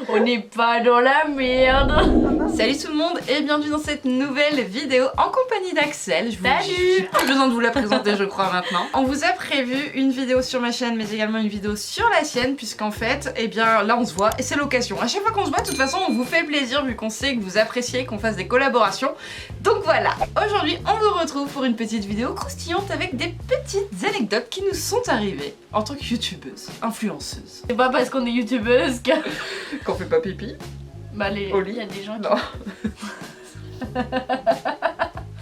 On n'est pas dans la merde. Salut tout le monde et bienvenue dans cette nouvelle vidéo en compagnie d'Axel. Salut. J'ai pas besoin de vous la présenter je crois maintenant. On vous a prévu une vidéo sur ma chaîne mais également une vidéo sur la sienne puisqu'en fait, eh bien là on se voit et c'est l'occasion. À chaque fois qu'on se voit de toute façon on vous fait plaisir vu qu'on sait que vous appréciez qu'on fasse des collaborations. Donc voilà, aujourd'hui on vous retrouve pour une petite vidéo croustillante avec des petites anecdotes qui nous sont arrivées en tant que youtubeuse, influenceuse. C'est pas parce qu'on est youtubeuse que... Qu'on fait pas pipi. Bah il y a des gens qui...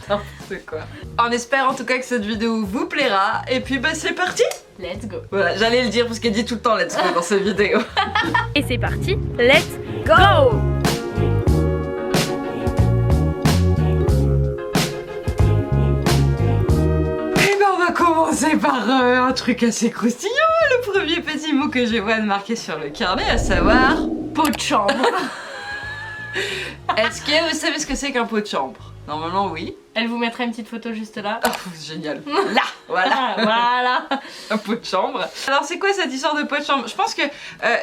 Non. C'est quoi. On espère en tout cas que cette vidéo vous plaira et puis bah c'est parti. Let's go. Voilà, j'allais le dire parce qu'elle dit tout le temps let's go dans cette vidéo. Et c'est parti, let's go. Et ben on va commencer par un truc assez croustillant. Le premier petit mot que je vois de marqué sur le carnet, à savoir Pot de chambre. est-ce que vous savez ce que c'est qu'un pot de chambre? Normalement oui. Elle vous mettra une petite photo juste là. Oh, génial. Là, voilà. Voilà. Un pot de chambre. Alors c'est quoi cette histoire de pot de chambre? Je pense que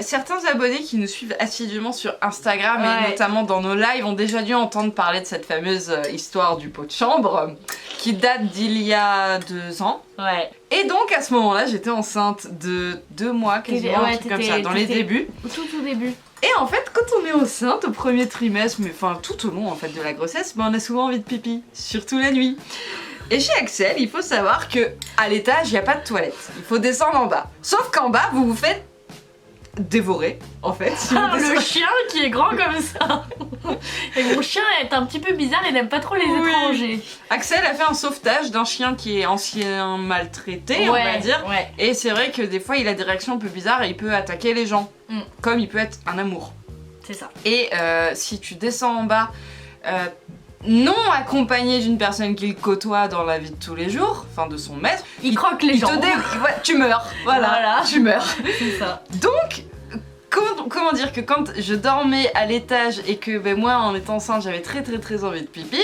certains abonnés qui nous suivent assidûment sur Instagram et notamment dans nos lives ont déjà dû entendre parler de cette fameuse histoire du pot de chambre qui date d'il y a 2 ans. Ouais. Et donc à ce moment-là j'étais enceinte de 2 mois quasiment, un truc comme ça, dans les débuts. Tout début. Et en fait quand on est enceinte au premier trimestre, mais enfin tout au long en fait de la grossesse, ben, on a souvent envie de pipi, surtout la nuit. Et chez Axel, il faut savoir que à l'étage, il n'y a pas de toilette. Il faut descendre en bas. Sauf qu'en bas, vous vous faites dévorer, en fait. Si vous Le chien qui est grand comme ça. Et mon chien est un petit peu bizarre et n'aime pas trop les étrangers. Axel a fait un sauvetage d'un chien qui est ancien maltraité, on va dire. Ouais. Et c'est vrai que des fois, il a des réactions un peu bizarres et il peut attaquer les gens. Comme il peut être un amour. C'est ça. Et si tu descends en bas... non accompagné d'une personne qu'il côtoie dans la vie de tous les jours, enfin de son maître, il croque les gens. Ouais, tu meurs, voilà, tu meurs. C'est ça. Donc, comment dire que quand je dormais à l'étage et que ben, moi en étant enceinte j'avais très envie de pipi,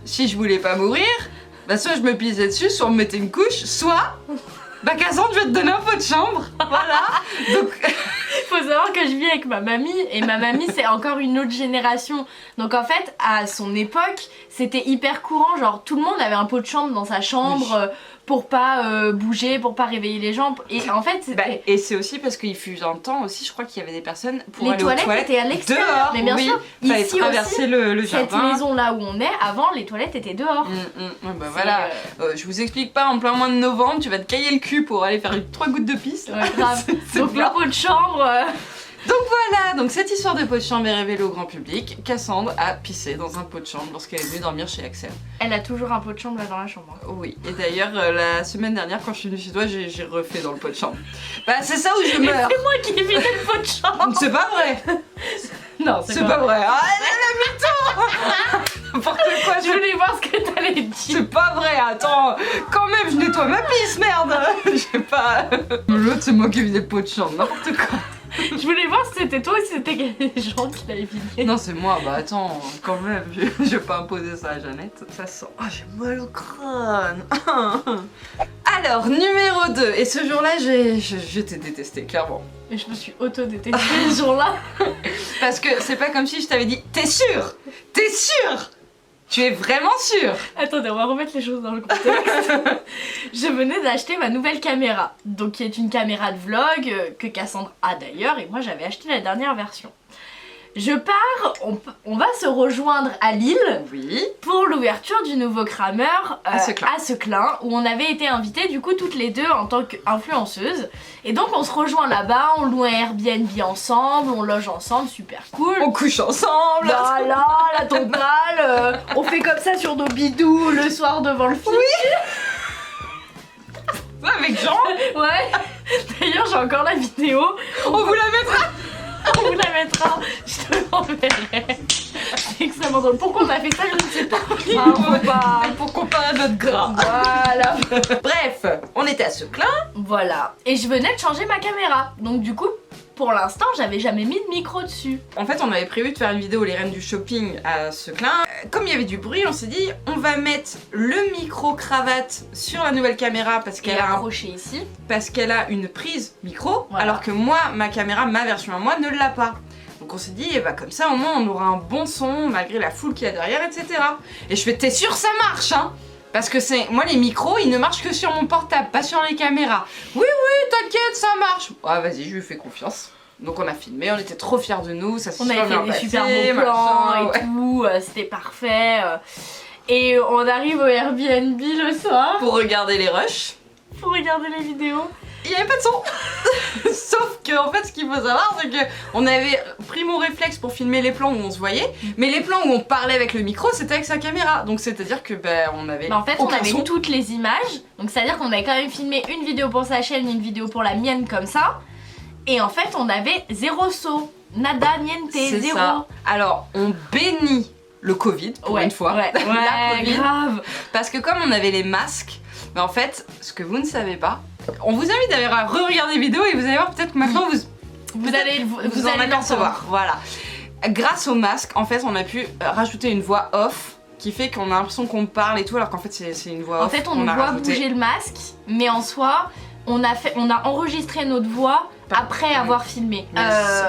si je voulais pas mourir, bah soit je me pisais dessus, soit on me mettait une couche, soit... Bah Cassandre, je vais te donner un pot de chambre, voilà. Donc... Faut savoir que je vis avec ma mamie et ma mamie c'est encore une autre génération. Donc en fait à son époque c'était hyper courant, genre tout le monde avait un pot de chambre dans sa chambre pour pas bouger, pour pas réveiller les gens. Et en fait c'était... et c'est aussi parce qu'il fut un temps aussi, je crois qu'il y avait des personnes pour les aller aux toilettes étaient à l'extérieur. dehors, mais bien sûr, fallait ici traverser aussi, le cette jardin. maison là où on est, avant les toilettes étaient dehors. Bah voilà, je vous explique pas en plein mois de novembre, tu vas te cailler le cul pour aller faire 3 gouttes de pisse. Ouais, grave. Donc le pot de chambre... Donc voilà, donc cette histoire de pot de chambre est révélée au grand public. Cassandre a pissé dans un pot de chambre lorsqu'elle est venue dormir chez Axel. Elle a toujours un pot de chambre là dans la chambre. Oui, et d'ailleurs la semaine dernière quand je suis venue chez toi, j'ai refait dans le pot de chambre. Bah c'est ça où je meurs. C'est moi qui ai vidé le pot de chambre. C'est pas vrai. Non, c'est pas vrai. Ah, elle a mytho. N'importe quoi. Je voulais voir ce que t'allais dire. C'est pas vrai, attends. Quand même, je nettoie ma pisse, merde. Je sais pas. L'autre, c'est moi qui ai vidé le pot de chambre, n'importe quoi. Je voulais voir si c'était toi ou si c'était des gens qui l'avaient vidé. Non, c'est moi, bah attends, quand même, je vais pas imposer ça à Jeannette. Ça sent. Oh, j'ai mal au crâne. Alors, numéro 2. Et ce jour-là, je t'ai détesté, clairement. Et je me suis auto-détestée ce jour-là. Parce que c'est pas comme si je t'avais dit t'es sûr? T'es sûr? Tu es vraiment sûre? Attendez, on va remettre les choses dans le contexte. Je venais d'acheter ma nouvelle caméra, donc qui est une caméra de vlog que Cassandre a d'ailleurs, et moi j'avais acheté la dernière version. Je pars, on va se rejoindre à Lille pour l'ouverture du nouveau Crameur à Seclin, où on avait été invités du coup toutes les deux en tant qu'influenceuses. Et donc on se rejoint là-bas, on loue un Airbnb ensemble, on loge ensemble, super cool. On couche ensemble. Voilà, la totale. On fait comme ça sur nos bidous le soir devant le film. Oui. Avec Jean. Ouais. D'ailleurs j'ai encore la vidéo. On vous la mettra. On vous la mettra, je te l'enverrai. C'est extrêmement drôle. Pourquoi on a fait ça, je ne sais pas. Pour comparer notre gras. Voilà. Bref, on était à Seclin. Voilà. Et je venais de changer ma caméra. Donc du coup, pour l'instant, j'avais jamais mis de micro dessus. En fait, on avait prévu de faire une vidéo les reines du shopping à Seclin. Comme il y avait du bruit, on s'est dit on va mettre le micro cravate sur la nouvelle caméra parce qu'elle a accroché ici. Parce qu'elle a une prise micro, voilà. alors que moi, ma caméra, ma version à moi, ne l'a pas. Donc on s'est dit, eh bah, comme ça au moins on aura un bon son malgré la foule qu'il y a derrière, etc. Et je fais, t'es sûr ça marche, hein? Parce que moi les micros ils ne marchent que sur mon portable, pas sur les caméras. Oui t'inquiète ça marche. Ah vas-y je lui fais confiance. Donc on a filmé, on était trop fiers de nous, ça s'est super bien passé. On avait fait des super beaux plans et tout, c'était parfait. Et on arrive au Airbnb le soir. Pour regarder les rushs. Pour regarder les vidéos. Il n'y avait pas de son. Sauf que en fait ce qu'il faut savoir c'est que on avait pris mon réflexe pour filmer les plans où on se voyait, mais les plans où on parlait avec le micro c'était avec sa caméra. Donc c'est à dire que on avait en fait on avait toutes les images. Donc c'est à dire qu'on avait quand même filmé une vidéo pour sa chaîne, une vidéo pour la mienne comme ça. Et en fait on avait zéro saut. Nada, niente, zéro. Ça. Alors on bénit le Covid pour une fois. Ouais, la COVID, grave. Parce que comme on avait les masques, mais en fait ce que vous ne savez pas, on vous invite d'ailleurs à re-regarder les vidéos et vous allez voir peut-être que maintenant vous allez en apercevoir. Voilà. Grâce au masque, en fait, on a pu rajouter une voix off qui fait qu'on a l'impression qu'on parle et tout, alors qu'en fait c'est une voix off. En fait, on voit bouger le masque, mais en soi, on a enregistré notre voix après avoir filmé.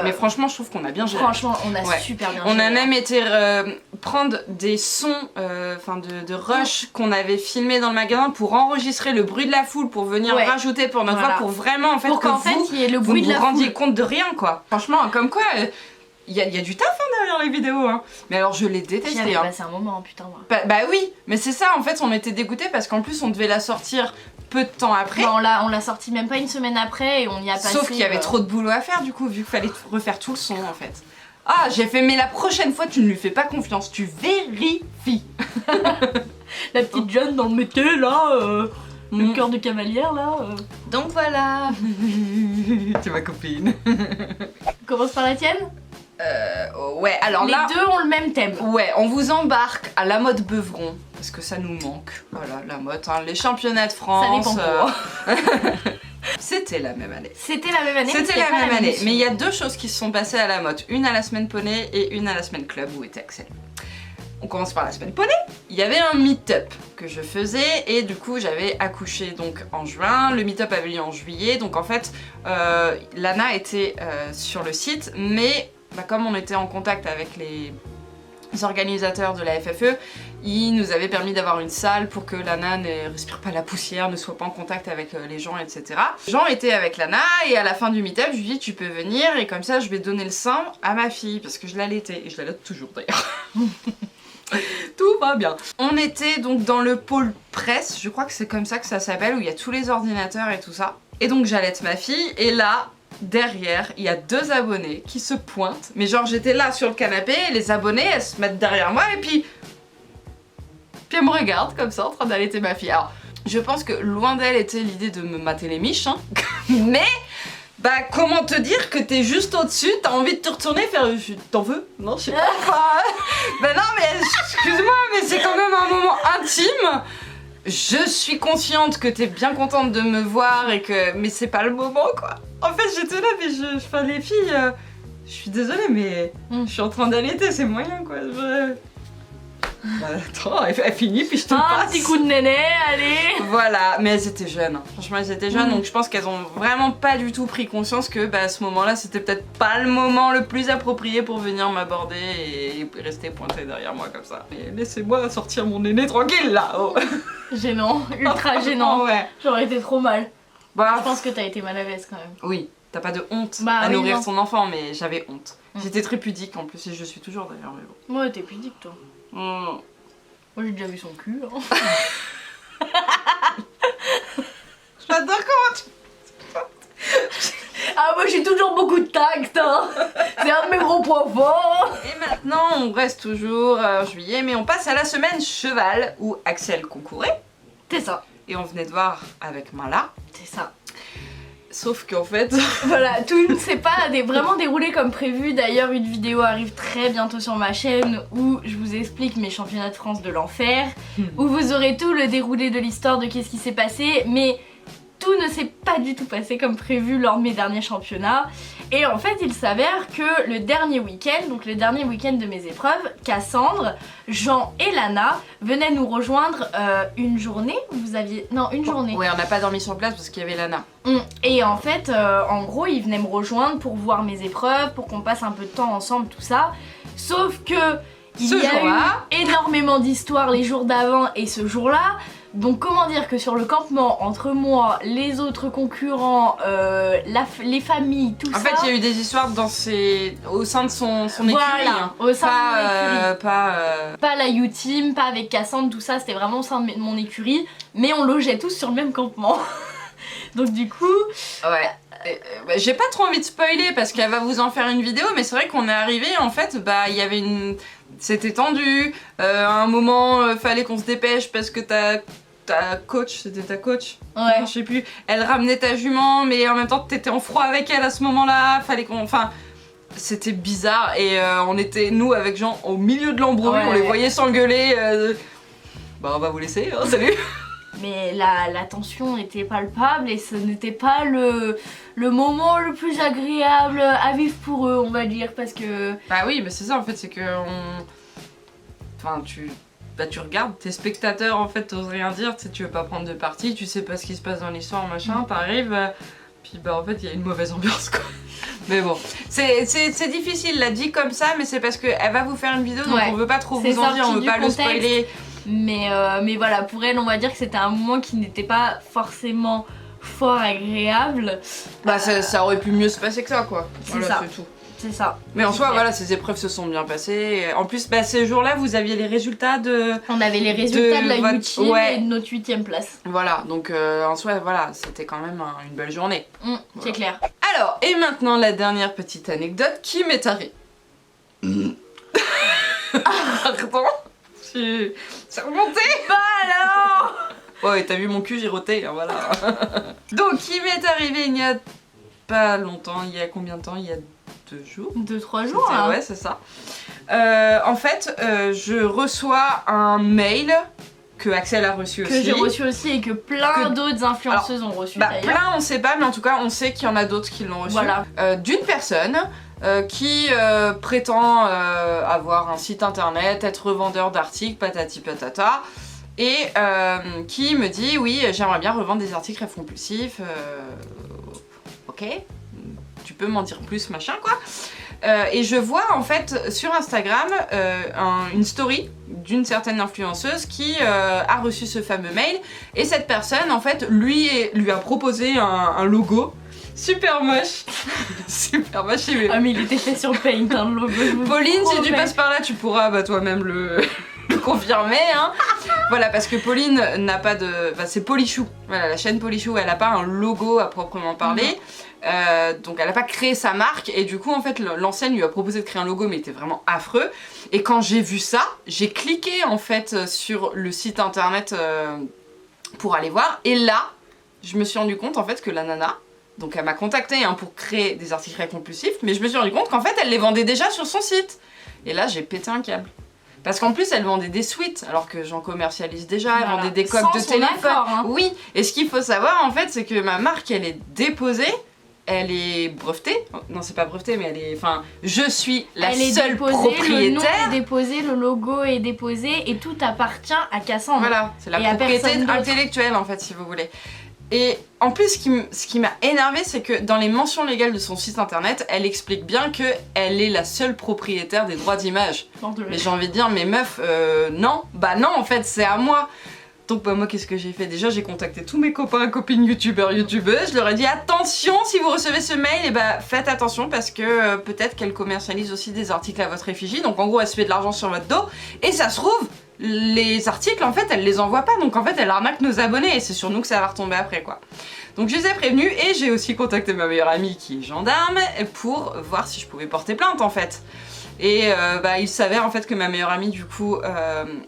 Mais franchement, je trouve qu'on a bien géré. Franchement, on a super bien géré. On a même été prendre des sons de rush qu'on avait filmé dans le magasin pour enregistrer le bruit de la foule, pour venir rajouter pour notre voix, pour vraiment en fait pour qu'en fait il y ait le bruit de la foule. Vous vous rendiez compte de rien quoi. Franchement, comme quoi il y a du taf derrière les vidéos hein. Mais alors je l'ai détesté. J'avais passé un moment putain moi. Bah oui, mais c'est ça en fait, on était dégoûtés parce qu'en plus on devait la sortir peu de temps après. Bah, on l'a sorti même pas une semaine après et on y a passé. Sauf qu'il y avait trop de boulot à faire du coup, vu qu'il fallait refaire tout le son en fait. Ah, j'ai fait, mais la prochaine fois tu ne lui fais pas confiance, tu vérifies. La petite jeune dans le métier là, le cœur de cavalière là. Donc voilà. C'est ma copine. On commence par la tienne? Ouais, alors les là... deux ont le même thème. Ouais, on vous embarque à la mode Beuvron, parce que ça nous manque. Voilà, la mode, hein, les championnats de France... Ça dépend pour. C'était la même année. C'était la même année. C'était la même année. Mais il y a deux choses qui se sont passées à la mode. Une à la semaine poney et une à la semaine club où était Axel. On commence par la semaine poney. Il y avait un meet-up que je faisais et du coup j'avais accouché donc en juin. Le meet-up avait lieu en juillet. Donc en fait, Lana était sur le site, mais comme on était en contact avec les organisateurs de la FFE, ils nous avaient permis d'avoir une salle pour que Lana ne respire pas la poussière, ne soit pas en contact avec les gens, etc. Jean était avec Lana et à la fin du meet-up, je lui dis tu peux venir et comme ça je vais donner le sein à ma fille parce que je l'allaitais et je l'allaite toujours d'ailleurs. Tout va bien. On était donc dans le pôle presse, je crois que c'est comme ça que ça s'appelle, où il y a tous les ordinateurs et tout ça. Et donc j'allaite ma fille et là, derrière, il y a deux abonnés qui se pointent. Mais genre j'étais là sur le canapé et les abonnés elles se mettent derrière moi et puis elles me regardent comme ça en train d'allaiter ma fille. Alors je pense que loin d'elle était l'idée de me mater les miches, hein. Mais comment te dire que t'es juste au-dessus, t'as envie de te retourner et faire t'en veux? Non, je sais pas. Non mais excuse-moi, mais c'est quand même un moment intime. Je suis consciente que t'es bien contente de me voir et que... Mais c'est pas le moment quoi. En fait j'étais là mais les filles, je suis désolée mais je suis en train d'allaiter, c'est moyen quoi. Attends, elle finit puis je te passe. Un petit coup de néné, allez. Voilà, mais elles étaient jeunes, franchement elles étaient jeunes donc je pense qu'elles ont vraiment pas du tout pris conscience que à ce moment là c'était peut-être pas le moment le plus approprié pour venir m'aborder et rester pointé derrière moi comme ça. Et laissez-moi sortir mon néné tranquille là. Gênant, ultra gênant. Ouais. J'aurais été trop mal. Je pense que t'as été mal à l'aise quand même. Oui, t'as pas de honte à nourrir son enfant mais j'avais honte. J'étais très pudique en plus et je suis toujours d'ailleurs mais bon. Moi t'es pudique toi. Moi j'ai déjà vu son cul. Hein. J'adore comment tu... Ah moi j'ai toujours beaucoup de tact hein. C'est un de mes gros points forts. Et maintenant on reste toujours en juillet mais on passe à la semaine cheval où Axel concourait. C'est ça. Et on venait de voir avec Mala. C'est ça. Sauf qu'en fait... Voilà, tout ne s'est pas vraiment déroulé comme prévu. D'ailleurs, une vidéo arrive très bientôt sur ma chaîne où je vous explique mes championnats de France de l'enfer, où vous aurez tout le déroulé de l'histoire de qu'est-ce qui s'est passé, mais tout ne s'est pas du tout passé comme prévu lors de mes derniers championnats. Et en fait il s'avère que le dernier week-end, donc le dernier week-end de mes épreuves, Cassandre, Jean et Lana venaient nous rejoindre une journée. Vous aviez... Non, une journée. Ouais, on n'a pas dormi sur place parce qu'il y avait Lana. Et en fait, en gros, ils venaient me rejoindre pour voir mes épreuves, pour qu'on passe un peu de temps ensemble, tout ça. Sauf que il y a eu énormément d'histoires les jours d'avant et ce jour-là. Donc comment dire que sur le campement, entre moi, les autres concurrents, les familles, tout ça... En fait, il y a eu des histoires au sein de son écurie. Voilà, au sein de mon écurie. Pas la U-Team, pas avec Cassandre, tout ça, c'était vraiment au sein de mon écurie. Mais on logeait tous sur le même campement. Donc du coup... Ouais. J'ai pas trop envie de spoiler parce qu'elle va vous en faire une vidéo, mais c'est vrai qu'on est arrivé, en fait, il y avait c'était tendu, à un moment, fallait qu'on se dépêche parce que ta coach, c'était ta coach? Ouais. Je sais plus, elle ramenait ta jument, mais en même temps t'étais en froid avec elle à ce moment-là, fallait qu'on... Enfin, c'était bizarre et on était, nous, avec Jean, au milieu de l'embrouille, on les voyait s'engueuler. Bah on va vous laisser, hein, salut. Mais la tension était palpable et ce n'était pas le moment le plus agréable à vivre pour eux, on va dire, parce que... Bah oui, mais c'est ça en fait, c'est que Enfin, tu regardes, t'es spectateur en fait, t'oses rien dire, tu veux pas prendre de parti, tu sais pas ce qui se passe dans l'histoire, machin, t'arrives, puis bah en fait il y a une mauvaise ambiance quoi. Mais bon, c'est difficile, là dit comme ça, mais c'est parce qu'elle va vous faire une vidéo, donc on veut pas trop vous en dire, on veut pas le spoiler. Mais voilà, pour elle, on va dire que c'était un moment qui n'était pas forcément fort agréable. Bah ça aurait pu mieux se passer que ça quoi. C'est ça. C'est tout. C'est ça. Mais en soi, voilà, ces épreuves se sont bien passées. En plus, ces jours-là, vous aviez les résultats de... On avait les résultats de la U-Team et de notre 8ème place. Voilà, donc en soi, voilà, c'était quand même une belle journée. Voilà. C'est clair. Alors, et maintenant, la dernière petite anecdote qui m'est arrivée. Pardon. C'est remonté. Bah alors. Ouais, t'as vu mon cul giroter, hein, voilà. Donc, qui m'est arrivé il y a pas longtemps, il y a combien de temps? Il y a 2 jours? 2-3 jours, hein. Ouais, c'est ça. En fait, je reçois un mail que Axel a reçu aussi. Que j'ai reçu aussi et que plein d'autres influenceuses ont reçu d'ailleurs. Plein, on sait pas, mais en tout cas, on sait qu'il y en a d'autres qui l'ont reçu. Voilà. D'une personne qui prétend avoir un site internet, être revendeur d'articles, patati patata, et qui me dit oui, j'aimerais bien revendre des articles compulsifs. Ok, tu peux m'en dire plus, machin quoi. Et je vois en fait sur Instagram une story d'une certaine influenceuse qui a reçu ce fameux mail, et cette personne en fait lui a proposé un logo super moche. Super moche. Ah mais il était fait sur Paint, hein, le logo. Pauline, si tu passes par là, tu pourras toi-même le confirmer, hein. Voilà, parce que Pauline n'a pas de... c'est Polichou, voilà, la chaîne Polichou, elle a pas un logo à proprement parler. Donc elle a pas créé sa marque, et du coup en fait l'enseigne lui a proposé de créer un logo, mais il était vraiment affreux. Et quand j'ai vu ça, j'ai cliqué en fait sur le site internet pour aller voir, et là je me suis rendu compte en fait que la nana, donc elle m'a contacté hein, pour créer des articles compulsifs, mais je me suis rendu compte qu'en fait elle les vendait déjà sur son site. Et là j'ai pété un câble. Parce qu'en plus elle vendait des suites, alors que j'en commercialise déjà, elle vendait des coques de téléphone. Accord, hein. Oui, et ce qu'il faut savoir en fait, c'est que ma marque elle est déposée, elle est brevetée. Non, c'est pas brevetée, mais elle est... Enfin, je suis la seule propriétaire. Le nom est déposé, le logo est déposé, et tout appartient à Cassandre. Voilà, c'est la propriété intellectuelle en fait, si vous voulez. Et en plus, ce qui m'a énervé, c'est que dans les mentions légales de son site internet, elle explique bien qu'elle est la seule propriétaire des droits d'image. Mais j'ai envie de dire, mais meuf, non, bah non, en fait, c'est à moi. Donc bah moi, qu'est-ce que j'ai fait? Déjà, j'ai contacté tous mes copains, copines, youtubeurs, youtubeuses. Je leur ai dit, attention, si vous recevez ce mail, et bah faites attention parce que peut-être qu'elle commercialise aussi des articles à votre effigie. Donc en gros, elle se fait de l'argent sur votre dos. Et ça se trouve, les articles, en fait, elle les envoie pas, donc en fait, elle arnaque nos abonnés, et c'est sur nous que ça va retomber après, quoi. Donc je les ai prévenus, et j'ai aussi contacté ma meilleure amie qui est gendarme pour voir si je pouvais porter plainte, en fait. Et il s'avère en fait que ma meilleure amie, du coup,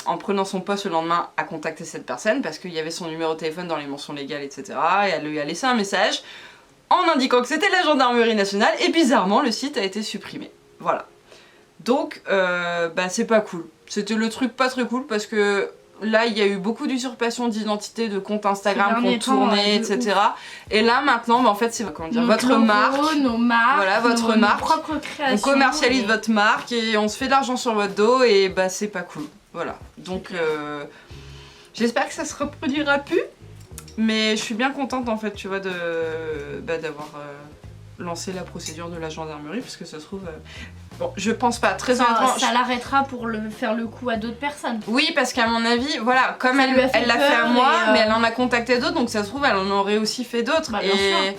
en prenant son poste le lendemain, a contacté cette personne parce qu'il y avait son numéro de téléphone dans les mentions légales, etc. Et elle lui a laissé un message en indiquant que c'était la gendarmerie nationale, et bizarrement, le site a été supprimé. Voilà. Donc, c'est pas cool. C'était le truc pas très cool parce que là il y a eu beaucoup d'usurpation d'identité, de comptes Instagram Ces qui ont derniers temps, tourné, ouais, de etc. Et là maintenant, en fait c'est comment dire, votre logos, marque, nos marques, voilà, votre nos marque. propres On créations. commercialise votre marque et on se fait de l'argent sur votre dos et bah c'est pas cool. Voilà. Donc j'espère que ça se reproduira plus. Mais je suis bien contente en fait, tu vois, d'avoir lancé la procédure de la gendarmerie parce que ça se trouve... Bon, je pense pas, très honnêtement... Ça l'arrêtera pour faire le coup à d'autres personnes. Oui, parce qu'à mon avis, voilà, comme Ça lui a fait elle l'a fait à peur moi, et mais elle en a contacté d'autres, donc ça se trouve, elle en aurait aussi fait d'autres. Bah, bien sûr.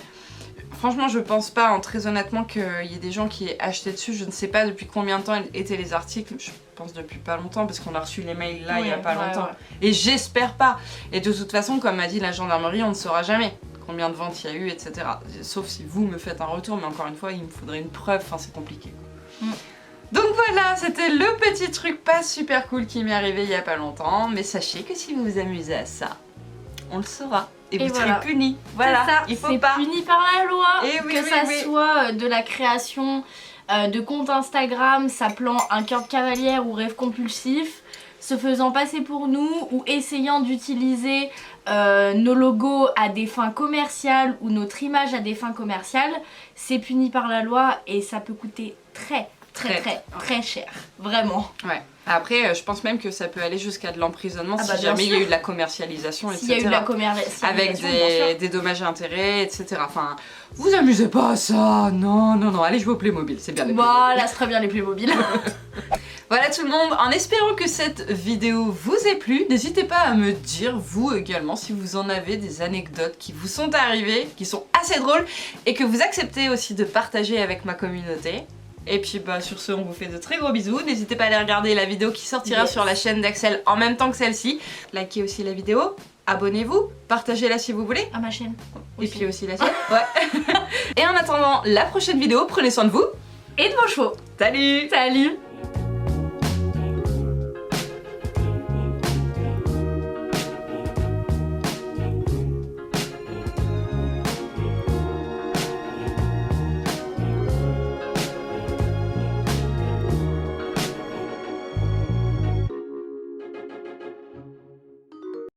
Franchement, je pense pas, hein, très honnêtement, qu'il y ait des gens qui aient acheté dessus. Je ne sais pas depuis combien de temps étaient les articles. Je pense depuis pas longtemps, parce qu'on a reçu les mails là il y a pas longtemps. Ouais. Et j'espère pas. Et de toute façon, comme m'a dit la gendarmerie, on ne saura jamais combien de ventes il y a eu, etc. Sauf si vous me faites un retour, mais encore une fois, il me faudrait une preuve. Enfin, c'est compliqué. Donc voilà, c'était le petit truc pas super cool qui m'est arrivé il y a pas longtemps. Mais sachez que si vous vous amusez à ça, on le saura. Et vous serez punis. Voilà, il faut pas. C'est puni par la loi. Et oui, que ça soit de la création de compte Instagram s'appelant un cœur de cavalière ou rêve compulsif, se faisant passer pour nous ou essayant d'utiliser nos logos à des fins commerciales ou notre image à des fins commerciales, c'est puni par la loi et ça peut coûter très cher. Vraiment. Ouais. Après, je pense même que ça peut aller jusqu'à de l'emprisonnement si jamais il y a eu de la commercialisation, etc. S'il y a eu de la commercialisation. Avec des dommages et intérêts, etc. Enfin, vous amusez pas à ça. Non. Allez jouer au Playmobil, c'est bien les Playmobil. Voilà, c'est très bien les Playmobil. Voilà tout le monde, en espérant que cette vidéo vous ait plu, n'hésitez pas à me dire, vous également, si vous en avez des anecdotes qui vous sont arrivées, qui sont assez drôles, et que vous acceptez aussi de partager avec ma communauté. Et puis bah sur ce, on vous fait de très gros bisous. N'hésitez pas à aller regarder la vidéo qui sortira sur la chaîne d'Axel en même temps que celle-ci. Likez aussi la vidéo, abonnez-vous, partagez-la si vous voulez. À ma chaîne. Et puis aussi la sienne. Ouais. Et en attendant la prochaine vidéo, prenez soin de vous. Et de vos chevaux. Salut. Salut.